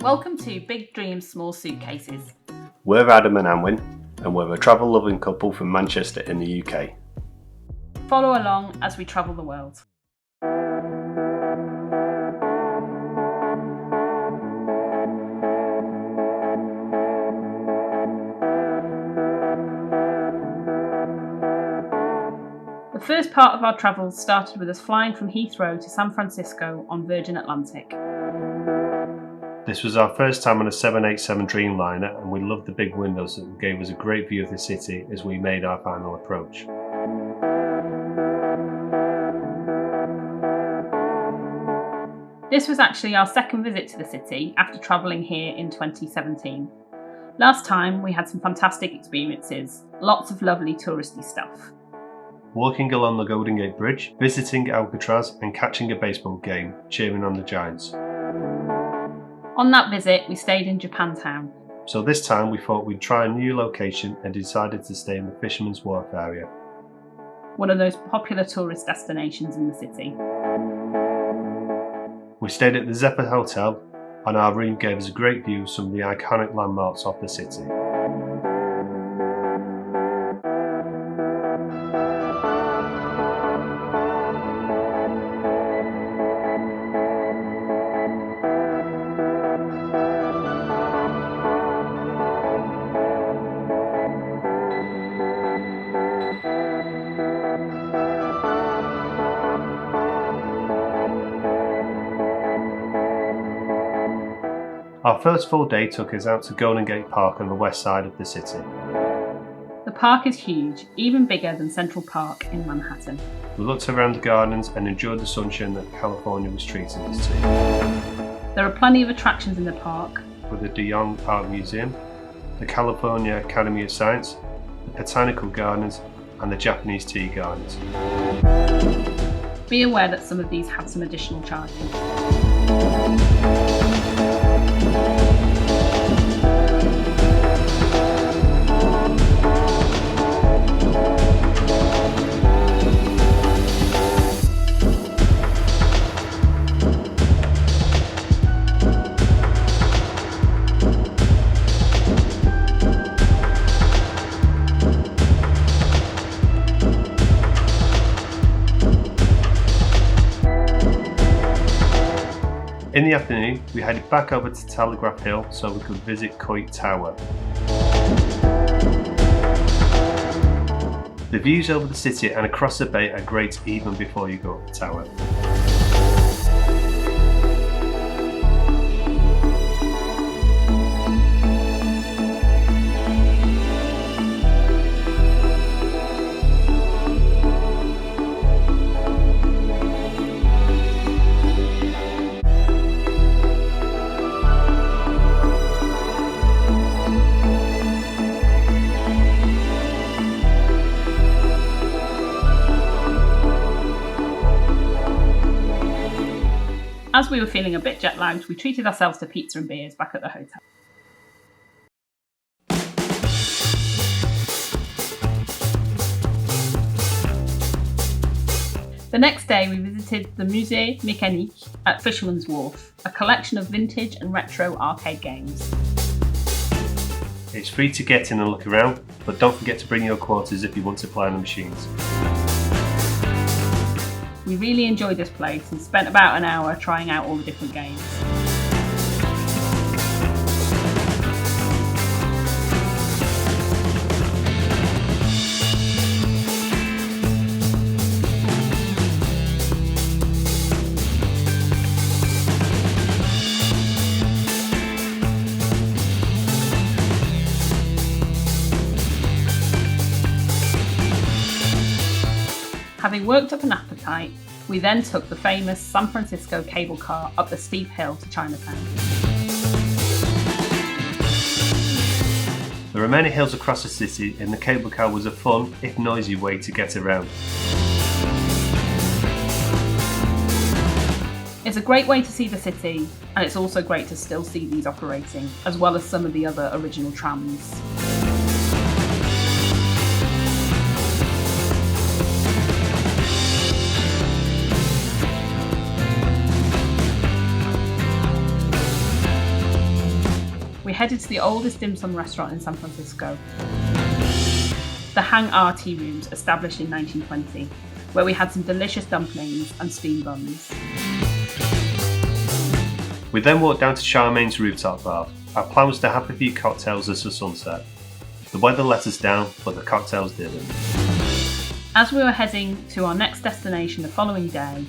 Welcome to Big Dreams, Small Suitcases. We're Adam and Anwin, and we're a travel-loving couple from Manchester in the UK. Follow along as we travel the world. The first part of our travels started with us flying from Heathrow to San Francisco on Virgin Atlantic. This was our first time on a 787 Dreamliner, and we loved the big windows that gave us a great view of the city as we made our final approach. This was actually our second visit to the city after travelling here in 2017. Last time we had some fantastic experiences, lots of lovely touristy stuff. Walking along the Golden Gate Bridge, visiting Alcatraz and catching a baseball game, cheering on the Giants. On that visit we stayed in Japantown. So this time we thought we'd try a new location and decided to stay in the Fisherman's Wharf area. One of those popular tourist destinations in the city. We stayed at the Zephyr Hotel, and our room gave us a great view of some of the iconic landmarks of the city. Our first full day took us out to Golden Gate Park on the west side of the city. The park is huge, even bigger than Central Park in Manhattan. We looked around the gardens and enjoyed the sunshine that California was treating us to. There are plenty of attractions in the park, With the De Young Art Museum, the California Academy of Science, the Botanical Gardens and the Japanese Tea Gardens. Be aware that some of these have some additional charges. In the afternoon, we headed back over to Telegraph Hill so we could visit Coit Tower. The views over the city and across the bay are great even before you go up the tower. As we were feeling a bit jet lagged, we treated ourselves to pizza and beers back at the hotel. The next day we visited the Musée Mécanique at Fisherman's Wharf, a collection of vintage and retro arcade games. It's free to get in and look around, but don't forget to bring your quarters if you want to play on the machines. We really enjoyed this place and spent about an hour trying out all the different games. Having worked up an appetite, we then took the famous San Francisco cable car up the steep hill to Chinatown. There are many hills across the city, and the cable car was a fun, if noisy, way to get around. It's a great way to see the city, and it's also great to still see these operating, as well as some of the other original trams. headed to the oldest dim sum restaurant in San Francisco, the Hang R Tea Rooms, established in 1920, where we had some delicious dumplings and steamed buns. We then walked down to Charmaine's rooftop bar. Our plan was to have a few cocktails as the sun set. The weather let us down, but the cocktails didn't. As we were heading to our next destination the following day,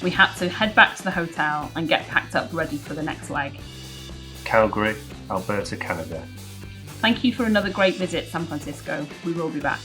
we had to head back to the hotel and get packed up ready for the next leg. Calgary, Alberta, Canada. Thank you for another great visit, San Francisco. We will be back.